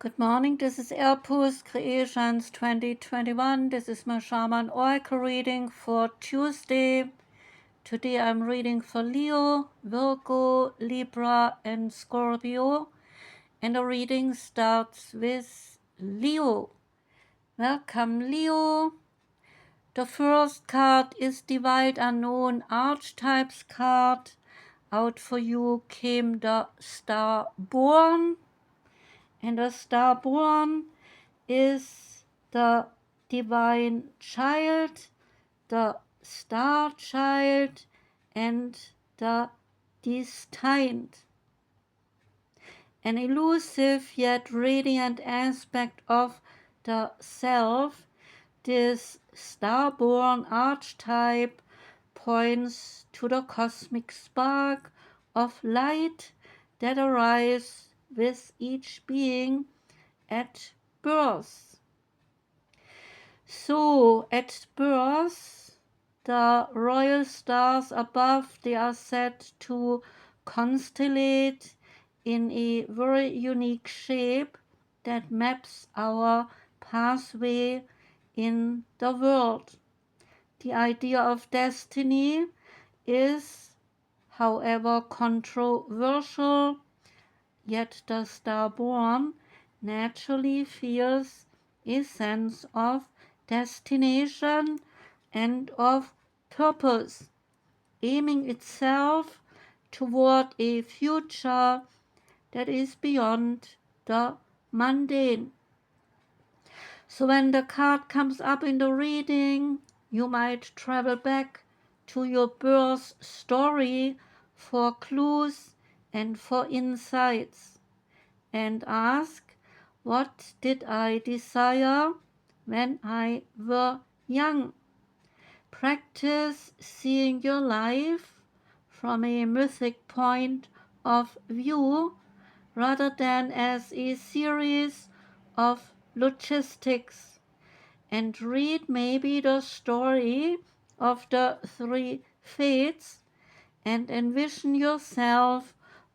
Good morning, this is Airpost Creations 2021. This is my Shaman Oracle reading for Tuesday. Today I'm reading for Leo, Virgo, Libra, and Scorpio. And the reading starts with Leo. Welcome, Leo. The first card is the Wild Unknown Archetypes card. Out for you came the Starborn. And the Starborn is the divine child, the star child, and the destined. An elusive yet radiant aspect of the self, this starborn archetype points to the cosmic spark of light that arises with each being at birth. So at birth, the royal stars above, they are set to constellate in a very unique shape that maps our pathway in the world. The idea of destiny is, however controversial, yet the starborn naturally feels a sense of destination and of purpose, aiming itself toward a future that is beyond the mundane. So when the card comes up in the reading, you might travel back to your birth story for clues and for insights, and ask, what did I desire when I were young? Practice seeing your life from a mythic point of view rather than as a series of logistics, and read maybe the story of the three fates and envision yourself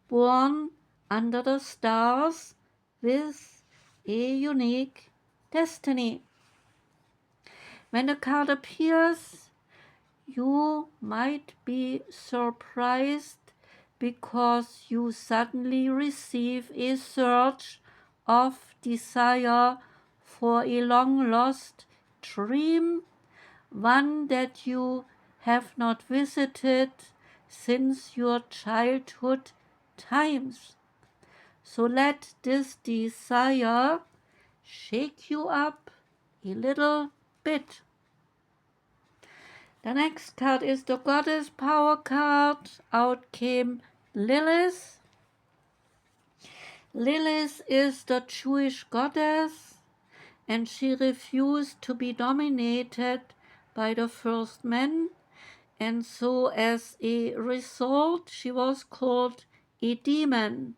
born under the stars with a unique destiny. When the card appears, you might be surprised because you suddenly receive a surge of desire for a long-lost dream, one that you have not visited since your childhood times. So let this desire shake you up a little bit. The next card is the Goddess Power card. Out came Lilith. Lilith is the Jewish goddess, and she refused to be dominated by the first man, and so as a result she was called a demon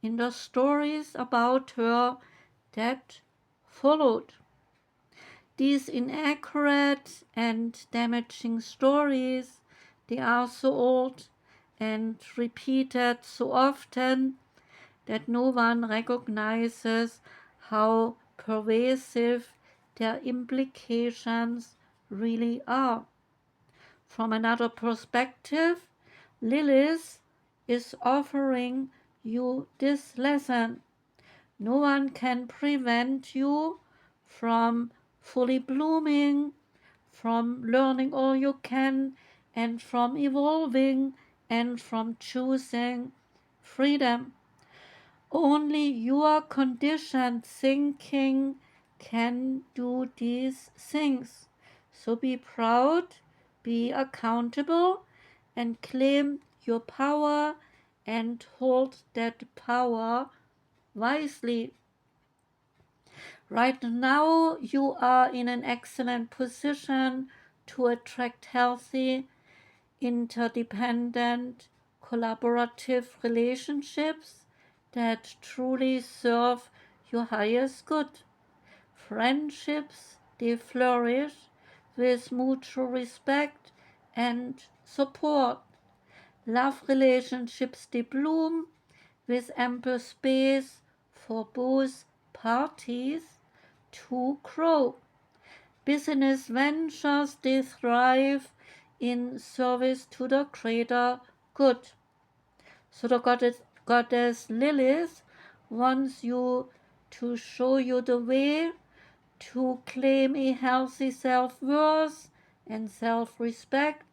in the stories about her that followed. These inaccurate and damaging stories, they are so old and repeated so often that no one recognizes how pervasive their implications really are. From another perspective, Lilith is offering you this lesson. No one can prevent you from fully blooming, from learning all you can, and from evolving, and from choosing freedom. Only your conditioned thinking can do these things. So be proud, be accountable, and claim your power and hold that power wisely. Right now, you are in an excellent position to attract healthy, interdependent, collaborative relationships that truly serve your highest good. Friendships, they flourish with mutual respect and support. Love relationships, they bloom with ample space for both parties to grow. Business ventures, they thrive in service to the greater good. So the goddess Lilith wants you to show you the way to claim a healthy self-worth and self-respect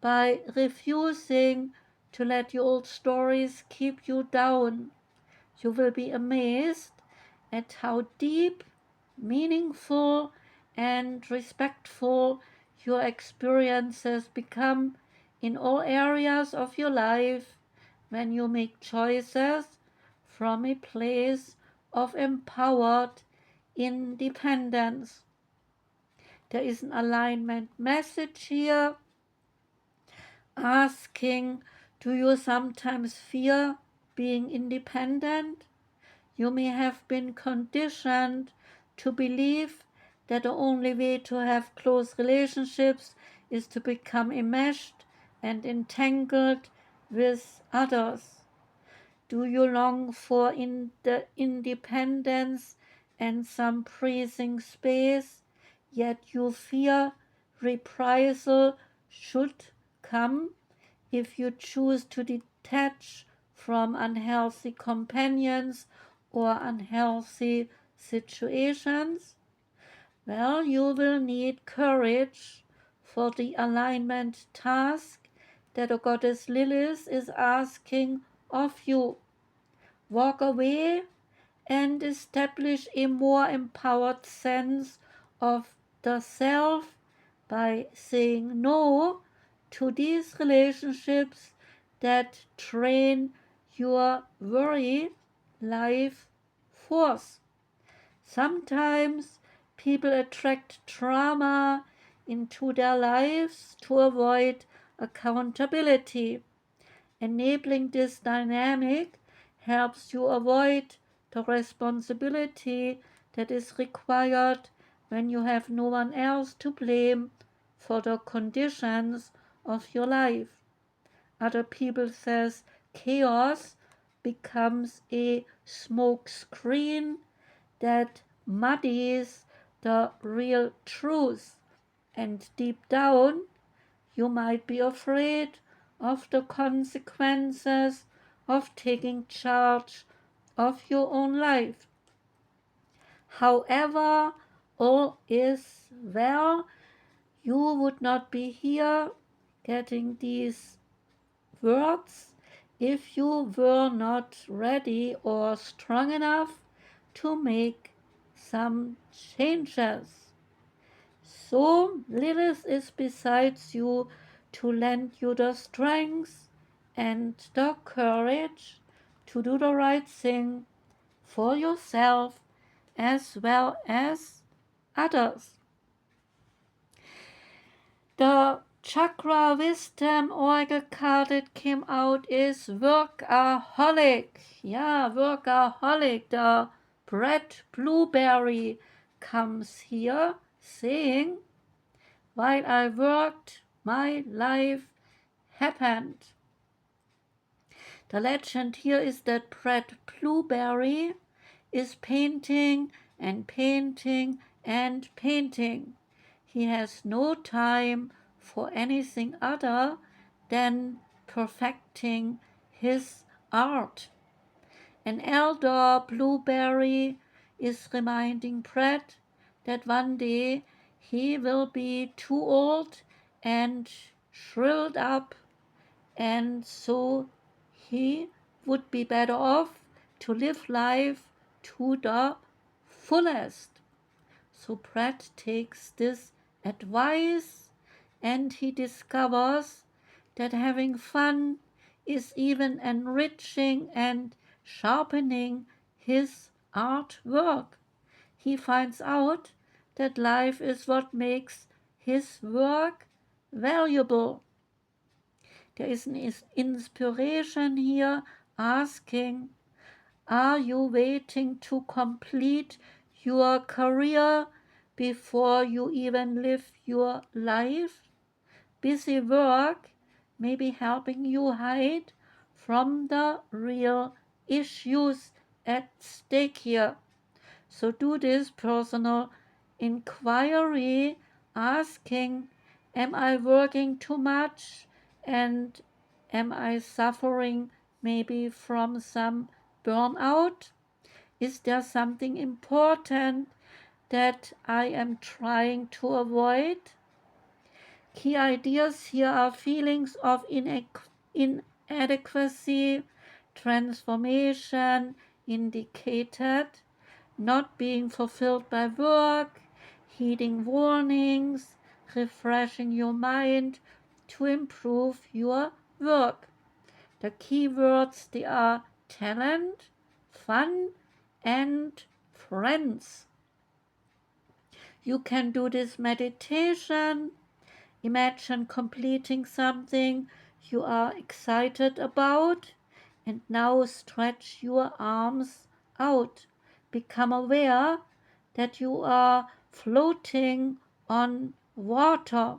by refusing to let your old stories keep you down. You will be amazed at how deep, meaningful, and respectful your experiences become in all areas of your life when you make choices from a place of empowered independence. There is an alignment message here asking, do you sometimes fear being independent? You may have been conditioned to believe that the only way to have close relationships is to become enmeshed and entangled with others. Do you long for the independence and some breathing space, yet you fear reprisal should come if you choose to detach from unhealthy companions or unhealthy situations? Well, you will need courage for the alignment task that the goddess Lilith is asking of you. Walk away and establish a more empowered sense of the self by saying no to these relationships that drain your very life force. Sometimes people attract trauma into their lives to avoid accountability. Enabling this dynamic helps you avoid the responsibility that is required when you have no one else to blame for the conditions of your life. Other people says chaos becomes a smoke screen that muddies the real truth, and deep down you might be afraid of the consequences of taking charge of your own life. However, all is well. You would not be here getting these words if you were not ready or strong enough to make some changes. So Lilith is besides you to lend you the strength and the courage to do the right thing for yourself as well as others. The Chakra Wisdom Oracle card that came out is Workaholic. Yeah, Workaholic. The bread blueberry comes here saying, while I worked, my life happened. The legend here is that Brett Blueberry is painting and painting and painting. He has no time for anything other than perfecting his art. An elder Blueberry is reminding Brett that one day he will be too old and shrilled up, and so he would be better off to live life to the fullest. So Brett takes this advice and he discovers that having fun is even enriching and sharpening his artwork. He finds out that life is what makes his work valuable. There is an inspiration here asking, are you waiting to complete your career before you even live your life? Busy work may be helping you hide from the real issues at stake here. So do this personal inquiry, asking, am I working too much, and am I suffering maybe from some burnout? Is there something important that I am trying to avoid? Key ideas here are feelings of inadequacy, transformation indicated, not being fulfilled by work, heeding warnings, refreshing your mind to improve your work. The key words, they are talent, fun, and friends. You can do this meditation. Imagine completing something you are excited about, and now stretch your arms out. Become aware that you are floating on water,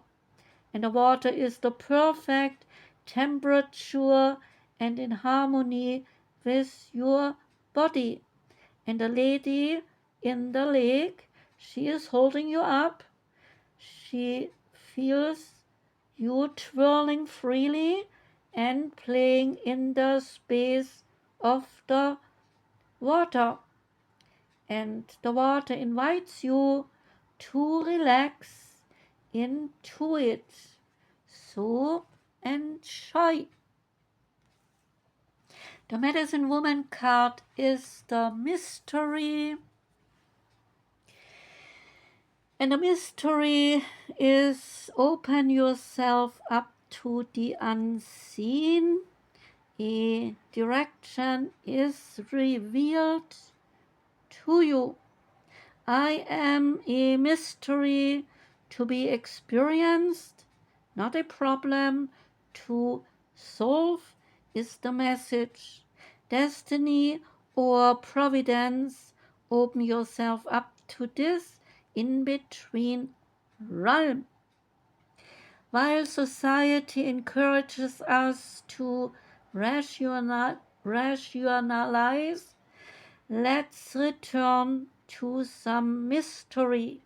and the water is the perfect temperature and in harmony with your body. And the lady in the lake, she is holding you up. She feels you twirling freely and playing in the space of the water. And the water invites you to relax into it. So enjoy. The Medicine Woman card is the mystery. And the mystery is open yourself up to the unseen. A direction is revealed to you. I am a mystery to be experienced, not a problem to solve, is the message. Destiny or providence, open yourself up to this in between realm. While society encourages us to rationalize, let's return to some mystery.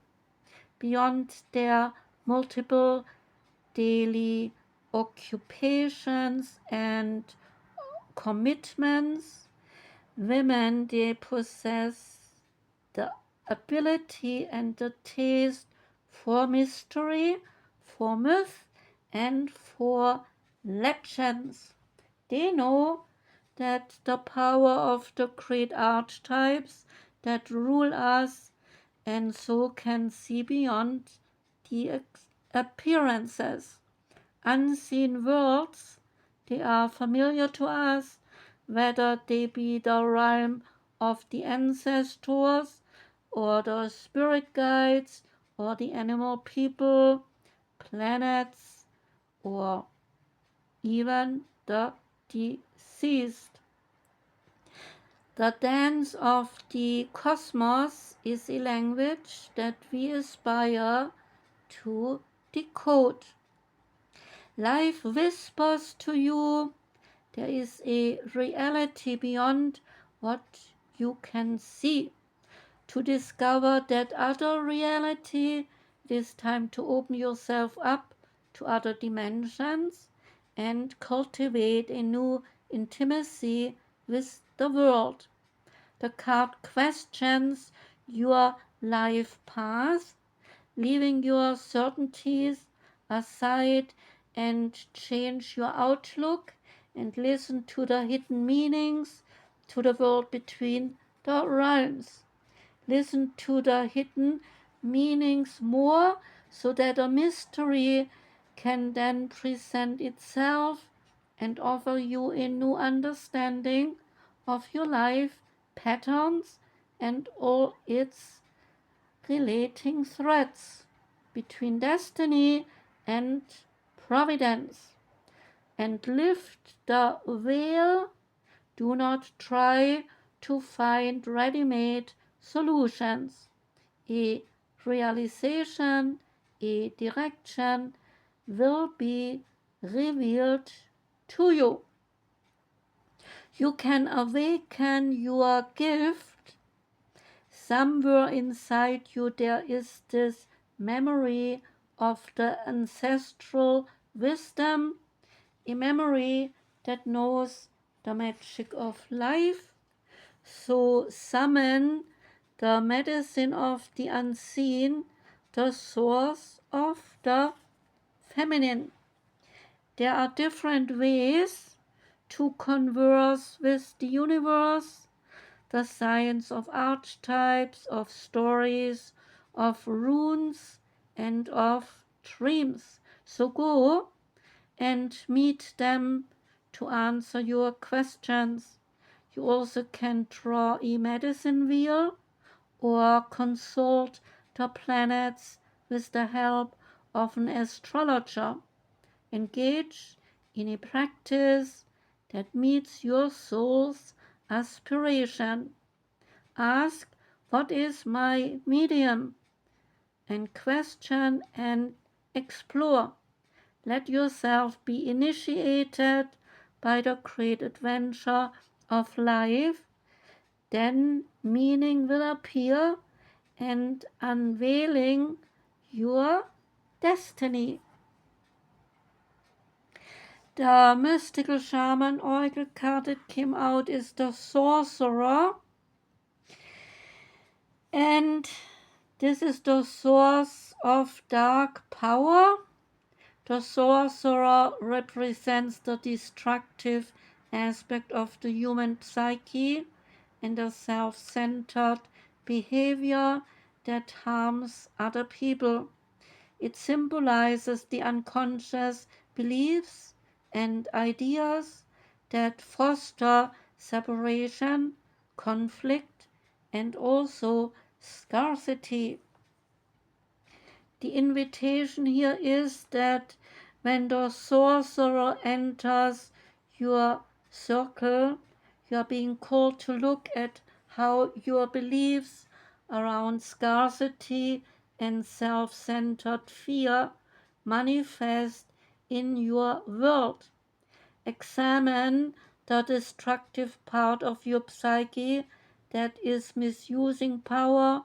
Beyond their multiple daily occupations and commitments, women, they possess the ability and the taste for mystery, for myth, and for legends. They know that the power of the great archetypes that rule us, and so can see beyond the appearances. Unseen worlds, they are familiar to us, whether they be the realm of the ancestors, or the spirit guides, or the animal people, planets, or even the deceased. The dance of the cosmos is a language that we aspire to decode. Life whispers to you, there is a reality beyond what you can see. To discover that other reality, it is time to open yourself up to other dimensions and cultivate a new intimacy with the world. The card questions your life path, leaving your certainties aside, and change your outlook and listen to the hidden meanings, to the world between the realms. Listen to the hidden meanings more, so that a mystery can then present itself and offer you a new understanding of your life patterns and all its relating threads between destiny and providence. And lift the veil. Do not try to find ready-made solutions. A realization, a direction will be revealed to you. You can awaken your gift, somewhere inside you there is this memory of the ancestral wisdom, a memory that knows the magic of life. So summon the medicine of the unseen, the source of the feminine. There are different ways to converse with the universe, the science of archetypes, of stories, of runes, and of dreams. So go and meet them to answer your questions. You also can draw a medicine wheel or consult the planets with the help of an astrologer. Engage in a practice that meets your soul's aspiration. Ask, what is my medium? And question and explore. Let yourself be initiated by the great adventure of life. Then meaning will appear and unveiling your destiny. The mystical shaman oracle card that came out is the Sorcerer. And this is the source of dark power. The Sorcerer represents the destructive aspect of the human psyche and the self-centered behavior that harms other people. It symbolizes the unconscious beliefs and ideas that foster separation, conflict, and also scarcity. The invitation here is that when the sorcerer enters your circle, you are being called to look at how your beliefs around scarcity and self-centered fear manifest in your world. Examine the destructive part of your psyche that is misusing power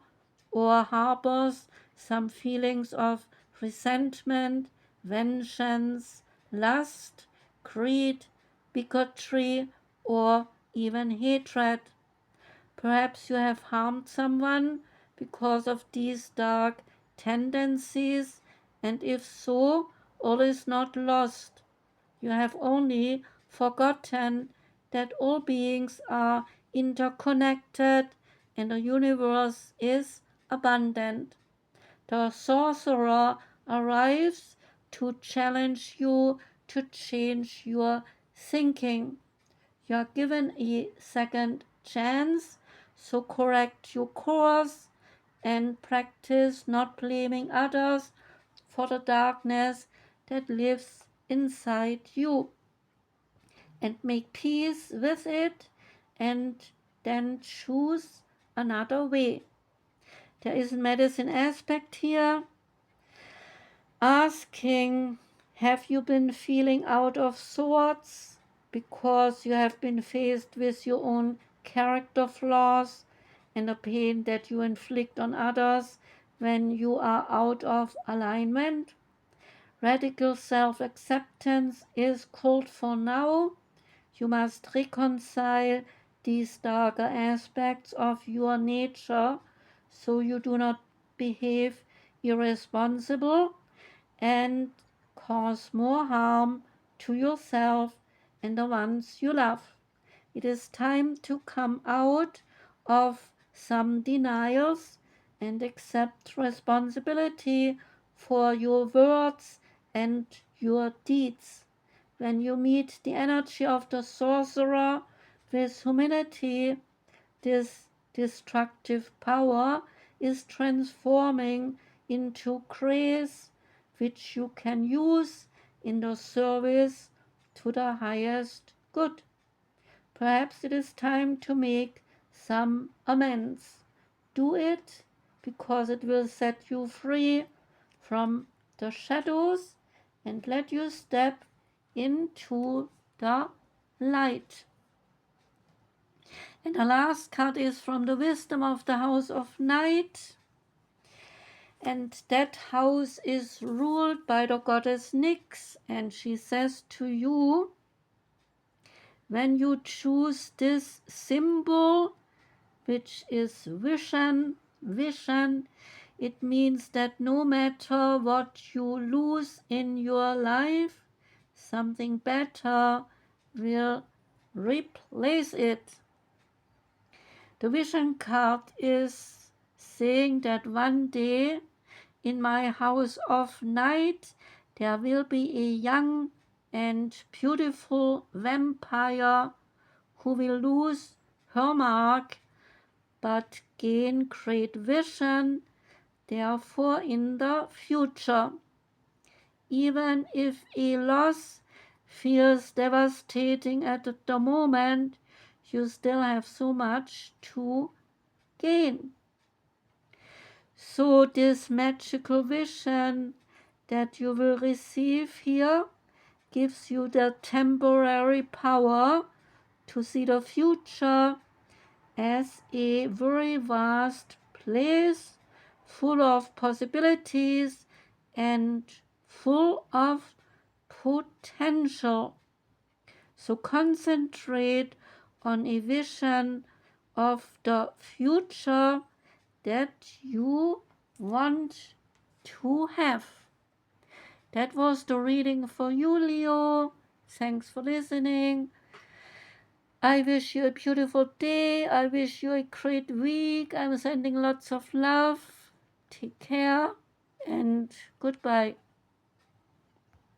or harbors some feelings of resentment, vengeance, lust, greed, bigotry, or even hatred. Perhaps you have harmed someone because of these dark tendencies, and if so, all is not lost. You have only forgotten that all beings are interconnected and the universe is abundant. The sorcerer arrives to challenge you to change your thinking. You are given a second chance, so correct your course and practice not blaming others for the darkness that lives inside you, and make peace with it and then choose another way. There is a medicine aspect here, asking, have you been feeling out of sorts because you have been faced with your own character flaws and the pain that you inflict on others when you are out of alignment? Radical self-acceptance is called for now. You must reconcile these darker aspects of your nature so you do not behave irresponsible and cause more harm to yourself and the ones you love. It is time to come out of some denials and accept responsibility for your words and your deeds. When you meet the energy of the sorcerer with humility, this destructive power is transforming into grace, which you can use in the service to the highest good. Perhaps it is time to make some amends. Do it because it will set you free from the shadows and let you step into the light. And the last card is from the wisdom of the house of night. And that house is ruled by the goddess Nyx. And she says to you, when you choose this symbol, which is vision, it means that no matter what you lose in your life, something better will replace it. The vision card is saying that one day in my house of night there will be a young and beautiful vampire who will lose her mark but gain great vision, therefore in the future. Even if a loss feels devastating at the moment, you still have so much to gain. So this magical vision that you will receive here gives you the temporary power to see the future as a very vast place full of possibilities and full of potential. So concentrate on a vision of the future that you want to have. That was the reading for you, Leo. Thanks for listening. I wish you a beautiful day. I wish you a great week. I'm sending lots of love. Take care and goodbye.